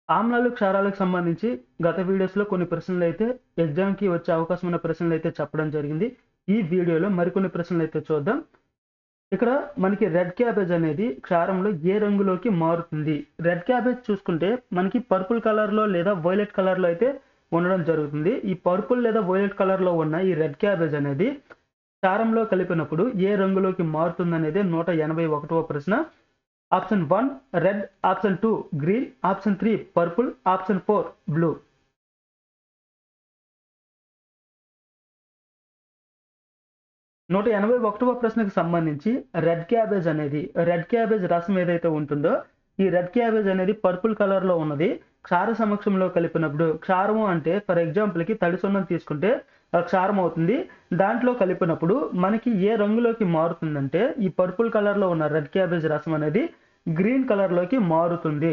ఆమ్లాలు, క్షారాలకు సంబంధించి గత వీడియోస్‌లో కొన్ని ప్రశ్నలైతే ఎగ్జామ్‌కి వచ్చే అవకాశం ఉన్న ప్రశ్నలైతే చెప్పడం జరిగింది. ఈ వీడియోలో మరికొన్ని ప్రశ్నలైతే చూద్దాం. ఇక్కడ మనకి రెడ్ క్యాబేజ్ అనేది క్షారంలో ఏ రంగులోకి మారుతుంది? రెడ్ క్యాబేజ్ చూసుకుంటే మనకి పర్పుల్ కలర్‌లో లేదా వయొలెట్ కలర్‌లో అయితే ఉండడం జరుగుతుంది. ఈ పర్పుల్ లేదా వయొలెట్ కలర్‌లో ఉన్న ఈ రెడ్ క్యాబేజ్ అనేది క్షారంలో కలిపినప్పుడు ఏ రంగులోకి మారుతుందనేదే 181వ ప్రశ్న. Option 1 red, option 2 green, option 3 purple, option 4 blue. 181వ ప్రశ్నకు సంబంధించి రెడ్ క్యాబేజ్ రసం ఏదైతే ఉంటుందో ఈ రెడ్ క్యాబేజ్ అనేది పర్పుల్ కలర్‌లో ఉన్నది. క్షార సమక్షంలో కలిపినప్పుడు క్షారము అంటే ఫర్ ఎగ్జాంపుల్‌కి తడి సున్నం తీసుకుంటే క్షారం అవుతుంది. దాంట్లో కలిపినప్పుడు మనకి ఏ రంగులోకి మారుతుందంటే ఈ పర్పుల్ కలర్‌లో ఉన్న రెడ్ క్యాబేజ్ రసం అనేది గ్రీన్ కలర్‌లోకి మారుతుంది.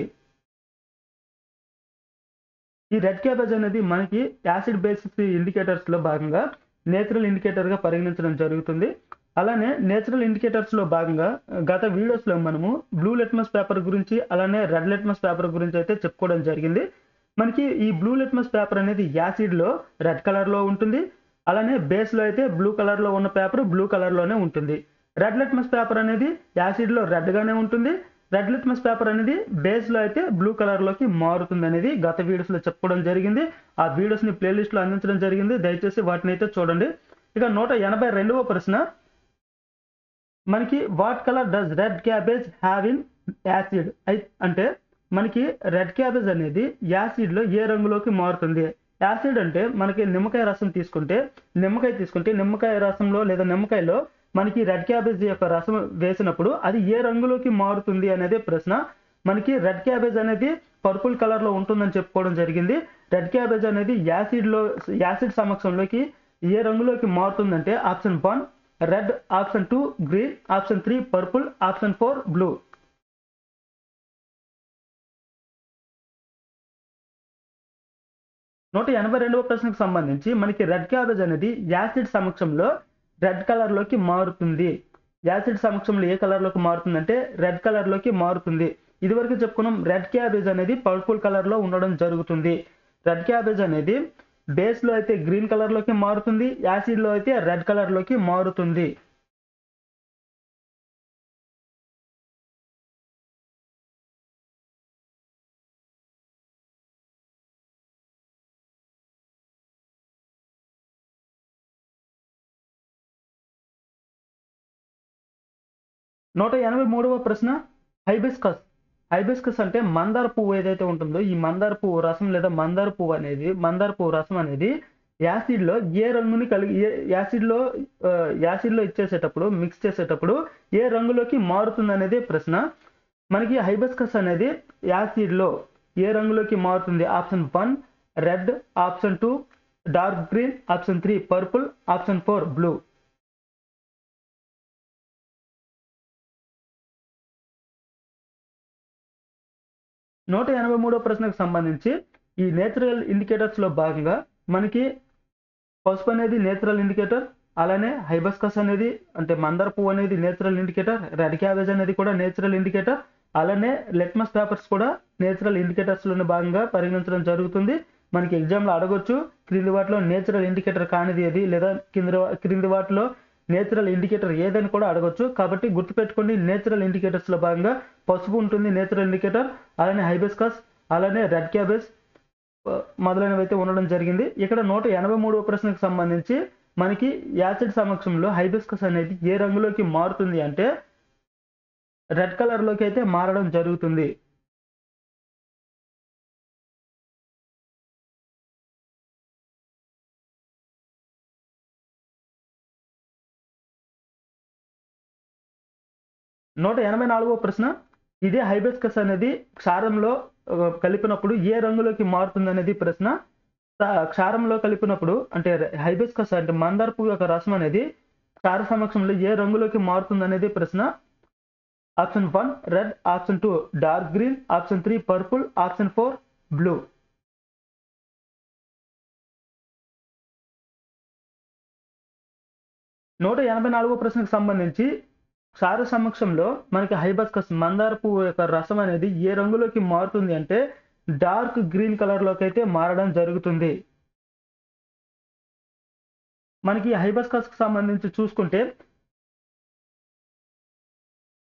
ఈ రెడ్ క్యాబేజ్ అనేది మనకి యాసిడ్ బేసిక్ ఇండికేటర్స్‌లో భాగంగా నేచురల్ ఇండికేటర్‌గా పరిగణించడం జరుగుతుంది. అలానే నేచురల్ ఇండికేటర్స్‌లో భాగంగా గత వీడియోస్‌లో మనము బ్లూ లిట్మస్ పేపర్ గురించి అలానే రెడ్ లిట్మస్ పేపర్ గురించి అయితే చెప్పుకోవడం జరిగింది. మనకి ఈ బ్లూ లిట్మస్ పేపర్ అనేది యాసిడ్‌లో రెడ్ కలర్‌లో ఉంటుంది. అలానే బేస్‌లో అయితే బ్లూ కలర్‌లో ఉన్న పేపర్ బ్లూ కలర్‌లోనే ఉంటుంది. రెడ్ లిట్మస్ పేపర్ అనేది యాసిడ్‌లో రెడ్‌గానే ఉంటుంది. రెడ్ లిట్మస్ పేపర్ అనేది బేస్‌లో అయితే బ్లూ కలర్‌లోకి మారుతుందనేది గత వీడియోస్‌లో చెప్పుకోవడం జరిగింది. ఆ వీడియోస్‌ని ప్లేలిస్ట్‌లో అందించడం జరిగింది. దయచేసి వాటినైతే చూడండి. ఇక 182వ ప్రశ్న మనకి what colour does red cabbage have in acid? అంటే మనకి రెడ్ క్యాబేజ్ అనేది యాసిడ్‌లో ఏ రంగులోకి మారుతుంది? యాసిడ్ అంటే మనకి నిమ్మకాయ రసం తీసుకుంటే నిమ్మకాయ రసంలో లేదా నిమ్మకాయలో మనకి రెడ్ క్యాబేజ్ యొక్క రసం వేసినప్పుడు అది ఏ రంగులోకి మారుతుంది అనేదే ప్రశ్న. మనకి రెడ్ క్యాబేజ్ అనేది పర్పుల్ కలర్‌లో ఉంటుందని చెప్పుకోవడం జరిగింది. రెడ్ క్యాబేజ్ అనేది యాసిడ్ సమక్షంలోకి ఏ రంగులోకి మారుతుందంటే option 1 red, option 2 green, option 3 purple, option 4 blue. 182వ ప్రశ్నకు సంబంధించి మనకి రెడ్ క్యాబేజ్ అనేది యాసిడ్ సమక్షంలో రెడ్ కలర్‌లోకి మారుతుంది. యాసిడ్ సమక్షంలో ఏ కలర్‌లోకి మారుతుందంటే రెడ్ కలర్‌లోకి మారుతుంది. ఇదివరకు చెప్పుకున్నాం రెడ్ క్యాబేజ్ అనేది పర్పుల్ కలర్‌లో ఉండడం జరుగుతుంది. రెడ్ క్యాబేజ్ అనేది బేస్‌లో అయితే గ్రీన్ కలర్‌లోకి మారుతుంది. యాసిడ్‌లో అయితే రెడ్ కలర్‌లోకి మారుతుంది. నూట 83వ ప్రశ్న హైబిస్కస్. హైబిస్కస్ అంటే మందార పువ్వు ఏదైతే ఉంటుందో ఈ మందార పువ్వు రసం లేదా మందార పువ్వు రసం అనేది యాసిడ్‌లో ఏ రంగుని కలిగి యాసిడ్‌లో ఇచ్చేసేటప్పుడు మిక్స్ చేసేటప్పుడు ఏ రంగులోకి మారుతుందనేదే ప్రశ్న. మనకి హైబిస్కస్ అనేది యాసిడ్‌లో ఏ రంగులోకి మారుతుంది? Option 1 red, option 2 dark green, option 3 purple, option 4 blue. 183వ ప్రశ్నకు సంబంధించి ఈ నేచురల్ ఇండికేటర్స్‌లో భాగంగా మనకి పసుపు అనేది నేచురల్ ఇండికేటర్. అలానే హైబిస్కస్ అనేది అంటే మందార పువ్వు అనేది నేచురల్ ఇండికేటర్. రెడ్ క్యాబేజ్ అనేది కూడా నేచురల్ ఇండికేటర్. అలానే లిట్మస్ పేపర్స్ కూడా నేచురల్ ఇండికేటర్స్‌లోని భాగంగా పరిగణించడం జరుగుతుంది. మనకి ఎగ్జామ్‌లో అడగొచ్చు. క్రింది వాటిలో నేచురల్ ఇండికేటర్ కానిది ఏది? లేదా క్రింది వాటిలో నేచురల్ ఇండికేటర్ ఏదని కూడా అడగొచ్చు. కాబట్టి గుర్తుపెట్టుకోండి నేచురల్ ఇండికేటర్స్‌లో భాగంగా పసుపు ఉంటుంది నేచురల్ ఇండికేటర్. అలానే హైబిస్కస్, అలానే రెడ్ క్యాబేజ్ మొదలైనవైతే ఉండడం జరిగింది. ఇక్కడ 183వ ప్రశ్నకు సంబంధించి మనకి యాసిడ్ సమక్షంలో హైబిస్కస్ అనేది ఏ రంగులోకి మారుతుంది అంటే రెడ్ కలర్‌లోకి అయితే మారడం జరుగుతుంది. నూట 84వ ప్రశ్న ఇదే హైబిస్కస్ అనేది క్షారంలో కలిపినప్పుడు ఏ రంగులోకి మారుతుందనేది ప్రశ్న. క్షారంలో కలిపినప్పుడు అంటే హైబిస్కస్ అంటే మందార పువ్వు యొక్క రసం అనేది క్షార సమక్షంలో ఏ రంగులోకి మారుతుందనేది ప్రశ్న. Option 1 red, option 2 dark green, option 3 purple, option 4 blue. 184వ ప్రశ్నకు సంబంధించి క్షార సమక్షంలో మనకి హైబిస్కస్ మందార పువ్వు యొక్క రసం అనేది ఏ రంగులోకి మారుతుంది అంటే డార్క్ గ్రీన్ కలర్లోకి అయితే మారడం జరుగుతుంది. మనకి హైబిస్కస్‌కి సంబంధించి చూసుకుంటే,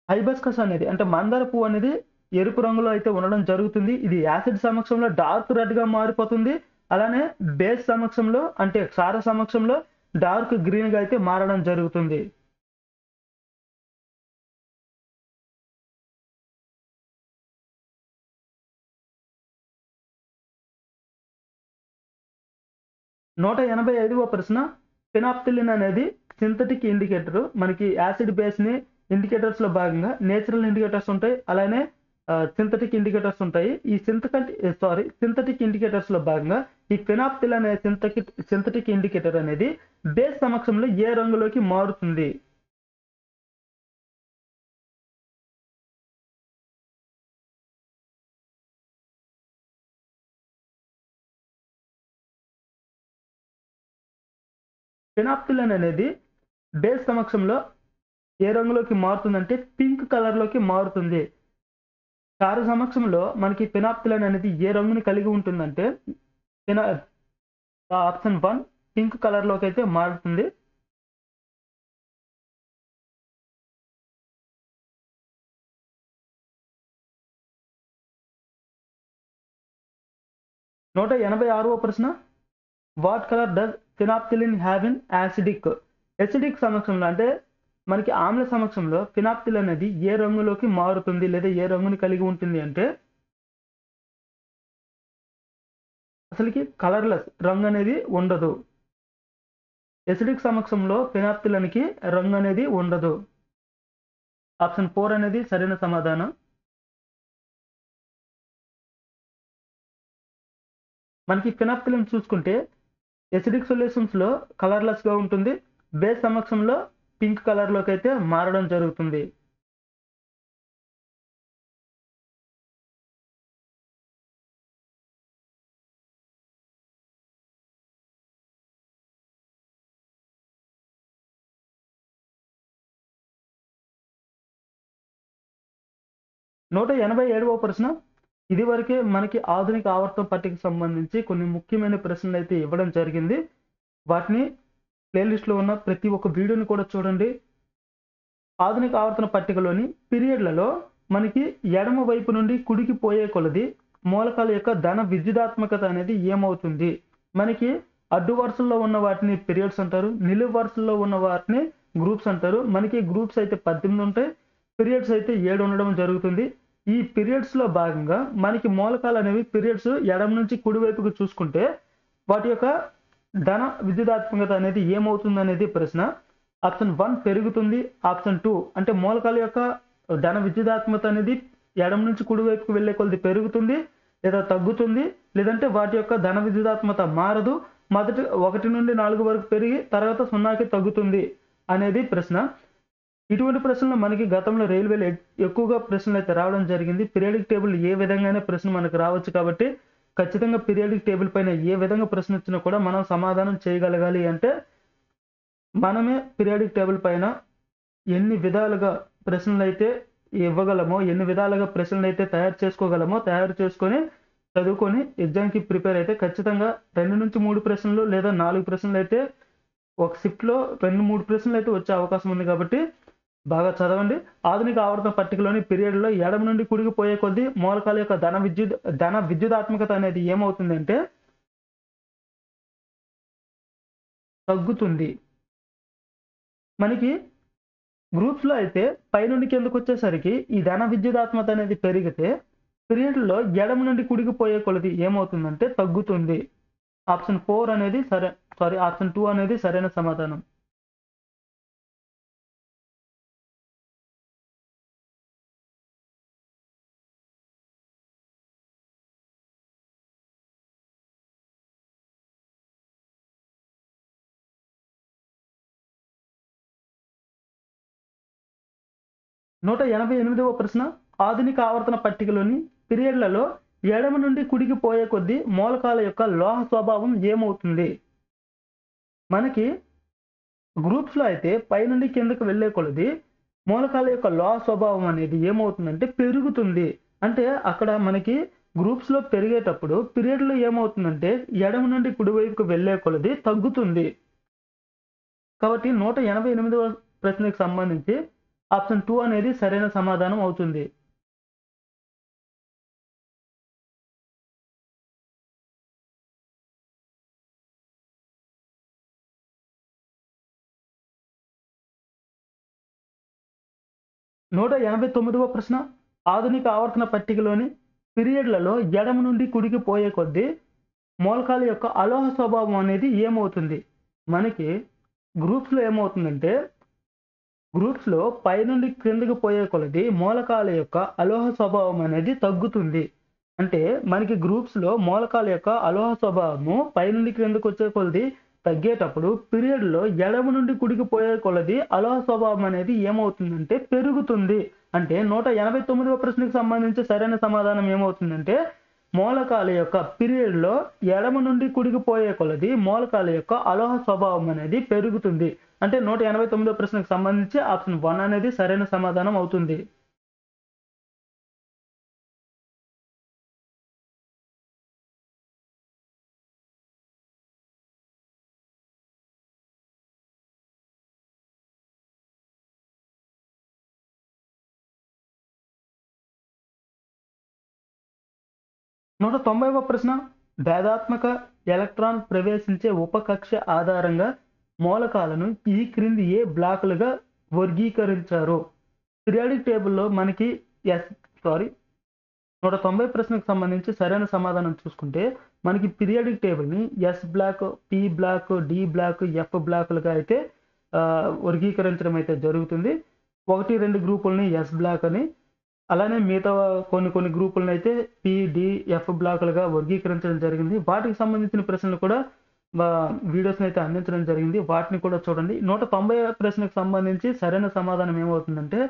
హైబిస్కస్ అనేది అంటే మందార పువ్వు అనేది ఎరుపు రంగులో అయితే ఉండడం జరుగుతుంది. ఇది యాసిడ్ సమక్షంలో డార్క్ రెడ్‌గా మారిపోతుంది. అలానే బేస్ సమక్షంలో అంటే క్షార సమక్షంలో డార్క్ గ్రీన్‌గా అయితే మారడం జరుగుతుంది. నూట 85వ ప్రశ్న, ఫినాప్థలిన్ అనేది సింథటిక్ ఇండికేటర్. మనకి యాసిడ్ బేస్‌ని ఇండికేటర్స్‌లో భాగంగా నేచురల్ ఇండికేటర్స్ ఉంటాయి. అలానే సింథటిక్ ఇండికేటర్స్ ఉంటాయి. ఈ సింథటిక్ ఇండికేటర్స్‌లో భాగంగా ఈ ఫినాప్థలిన్ అనే సింథటిక్ ఇండికేటర్ అనేది బేస్ సమక్షంలో ఏ రంగులోకి మారుతుంది? ఫినాప్థలిన్ అనేది బేస్ సమక్షంలో ఏ రంగులోకి మారుతుందంటే పింక్ కలర్‌లోకి మారుతుంది. క్షార సమక్షంలో మనకి ఫినాప్థలిన్ అనేది ఏ రంగుని కలిగి ఉంటుందంటే ఫినా ఆప్షన్ 1 పింక్ కలర్‌లోకి అయితే మారుతుంది. నూట 86వ ప్రశ్న, what colour does phenolphthalein have in acidic? Acidic సమక్షంలో అంటే మనకి ఆమ్ల సమక్షంలో ఫినాప్థలిన్ అనేది ఏ రంగులోకి మారుతుంది లేదా ఏ రంగుని కలిగి ఉంటుంది అంటే అసలుకి కలర్‌లెస్ రంగు అనేది ఉండదు. యాసిడిక్ సమక్షంలో ఫినాప్థలిన్‌కి రంగు అనేది ఉండదు. ఆప్షన్ 4 అనేది సరైన సమాధానం. మనకి ఫినాప్థలిన్ చూసుకుంటే యాసిడిక్ సొల్యూషన్స్‌లో కలర్‌లెస్‌గా ఉంటుంది. బేస్ సమక్షంలో పింక్ కలర్‌లోకి అయితే మారడం జరుగుతుంది. నూట 87వ ప్రశ్న, ఇదివరకే మనకి ఆధునిక ఆవర్తన పట్టికకు సంబంధించి కొన్ని ముఖ్యమైన ప్రశ్నలైతే ఇవ్వడం జరిగింది. వాటిని ప్లేలిస్ట్‌లో ఉన్న ప్రతి ఒక్క వీడియోని కూడా చూడండి. ఆధునిక ఆవర్తన పట్టికలోని పీరియడ్‌లలో మనకి ఎడమ వైపు నుండి కుడికి పోయే కొలది మూలకాల యొక్క ధన విద్యుదాత్మకత అనేది ఏమవుతుంది? మనకి అడ్డు వరుసల్లో ఉన్న వాటిని పీరియడ్స్ అంటారు. నిలువు వరుసల్లో ఉన్న వాటిని గ్రూప్స్ అంటారు. మనకి గ్రూప్స్ అయితే 18 ఉంటాయి. పీరియడ్స్ అయితే 7 ఉండడం జరుగుతుంది. ఈ పీరియడ్స్‌లో భాగంగా మనకి మూలకాలు అనేవి పీరియడ్స్ ఎడమ నుంచి కుడి వైపుకు చూసుకుంటే వాటి యొక్క ధన విద్యుదాత్మకత అనేది ఏమవుతుందనేది ప్రశ్న. ఆప్షన్ 1 పెరుగుతుంది. ఆప్షన్ 2 అంటే మూలకాల యొక్క ధన విద్యుదాత్మకత అనేది ఎడమ నుంచి కుడి వైపుకు వెళ్ళే కొలది పెరుగుతుంది లేదా తగ్గుతుంది. లేదంటే వాటి యొక్క ధన విద్యుదాత్మకత మారదు. మొదట 1 నుండి 4 వరకు పెరిగి తర్వాత 0కి తగ్గుతుంది అనేది ప్రశ్న. ఇటువంటి ప్రశ్నలు మనకి గతంలో రైల్వేలో ఎక్కువగా ప్రశ్నలైతే రావడం జరిగింది. పీరియాడిక్ టేబుల్ ఏ విధంగానే ప్రశ్న మనకు రావచ్చు కాబట్టి ఖచ్చితంగా పీరియాడిక్ టేబుల్ పైన ఏ విధంగా ప్రశ్న వచ్చినా కూడా మనం సమాధానం చేయగలగాలి అంటే మనమే పీరియాడిక్ టేబుల్ పైన ఎన్ని విధాలుగా ప్రశ్నలైతే ఇవ్వగలమో, ఎన్ని విధాలుగా ప్రశ్నలైతే తయారు చేసుకోగలమో తయారు చేసుకొని చదువుకొని ఎగ్జామ్‌కి ప్రిపేర్ అయితే ఖచ్చితంగా 2-3 ప్రశ్నలు లేదా 4 ప్రశ్నలైతే ఒక షిఫ్ట్‌లో 2, 3 ప్రశ్నలైతే వచ్చే అవకాశం ఉంది కాబట్టి బాగా చదవండి. ఆధునిక ఆవర్తన పట్టికలోని పీరియడ్‌లో ఎడమ నుండి కుడికి పోయే కొద్దీ మూలకాల యొక్క ధన విద్యుదాత్మకత అనేది ఏమవుతుందంటే తగ్గుతుంది. మనకి గ్రూప్స్‌లో అయితే పైనుండి కిందకొచ్చేసరికి ఈ ధన విద్యుదాత్మకత అనేది పెరిగితే పీరియడ్‌లో ఎడమ నుండి కుడికి పోయే కొలది ఏమవుతుందంటే తగ్గుతుంది. ఆప్షన్ 4 అనేది ఆప్షన్ 2 అనేది సరైన సమాధానం. నూట 88వ ప్రశ్న, ఆధునిక ఆవర్తన పట్టికలోని పీరియడ్‌లలో ఎడమ నుండి కుడికి పోయే కొద్దీ మూలకాల యొక్క లోహ స్వభావం ఏమవుతుంది? మనకి గ్రూప్స్‌లో అయితే పైనుండి కిందకి వెళ్ళే కొలది మూలకాల యొక్క లోహ స్వభావం అనేది ఏమవుతుందంటే పెరుగుతుంది. అంటే అక్కడ మనకి గ్రూప్స్లో పెరిగేటప్పుడు పీరియడ్లో ఏమవుతుందంటే ఎడమ నుండి కుడివైపుకు వెళ్ళే కొలది తగ్గుతుంది. కాబట్టి 188వ ప్రశ్నకు సంబంధించి ఆప్షన్ 2 అనేది సరైన సమాధానం అవుతుంది. నూట 89వ ప్రశ్న ఆధునిక ఆవర్తన పట్టికలోని పీరియడ్లలో ఎడమ నుండి కుడికి పోయే కొద్దీ మూలకాల యొక్క అలోహ స్వభావం అనేది ఏమవుతుంది? మనకి గ్రూప్స్లో ఏమవుతుందంటే గ్రూప్స్లో పైనుండి క్రిందకి పోయే కొలది మూలకాల యొక్క అలోహ స్వభావం అనేది తగ్గుతుంది. అంటే మనకి గ్రూప్స్లో మూలకాల యొక్క అలోహ స్వభావము పైనుండి క్రిందకు వచ్చే కొలది తగ్గేటప్పుడు పీరియడ్లో ఎడమ నుండి కుడికి పోయే కొలది అలోహ స్వభావం అనేది ఏమవుతుందంటే పెరుగుతుంది. అంటే 189వ ప్రశ్నకు సంబంధించి సరైన సమాధానం ఏమవుతుందంటే మూలకాల యొక్క పీరియడ్లో ఎడమ నుండి కుడికి పోయే కొలది మూలకాల యొక్క అలోహ స్వభావం అనేది పెరుగుతుంది. అంటే 189వ ప్రశ్నకు సంబంధించి ఆప్షన్ 1 అనేది సరైన సమాధానం అవుతుంది. నూట 90వ ప్రశ్న భేదాత్మక ఎలక్ట్రాన్ ప్రవేశించే ఉపకక్ష ఆధారంగా మూలకాలను ఈ క్రింది ఏ బ్లాకులుగా వర్గీకరించారు? పీరియాడిక్ టేబుల్లో మనకి 190 ప్రశ్నకు సంబంధించి సరైన సమాధానం చూసుకుంటే మనకి పీరియాడిక్ టేబుల్ని S block, P block, D block, F బ్లాకులుగా అయితే వర్గీకరించడం అయితే జరుగుతుంది. 1, 2 గ్రూపుల్ని ఎస్ బ్లాక్ అని, అలానే మిగతా కొన్ని గ్రూపులను అయితే పి, డి, ఎఫ్ బ్లాకులుగా వర్గీకరించడం జరిగింది. వాటికి సంబంధించిన ప్రశ్నలు కూడా వీడియోస్ని అయితే అందించడం జరిగింది. వాటిని కూడా చూడండి. 190 ప్రశ్నకు సంబంధించి సరైన సమాధానం ఏమవుతుందంటే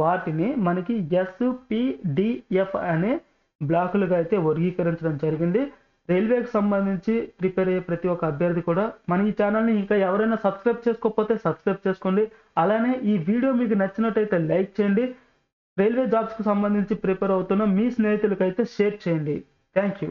వాటిని మనకి ఎస్, పి, డి, ఎఫ్ అనే బ్లాకులుగా అయితే వర్గీకరించడం జరిగింది. రైల్వేకి సంబంధించి ప్రిపేర్ అయ్యే ప్రతి ఒక్క అభ్యర్థి కూడా మన ఈ ఛానల్ని ఇంకా ఎవరైనా సబ్స్క్రైబ్ చేసుకోకపోతే సబ్స్క్రైబ్ చేసుకోండి. అలానే ఈ వీడియో మీకు నచ్చినట్టయితే లైక్ చేయండి. రైల్వే జాబ్స్కి సంబంధించి ప్రిపేర్ అవుతున్న మీ స్నేహితులకైతే షేర్ చేయండి. Thank you.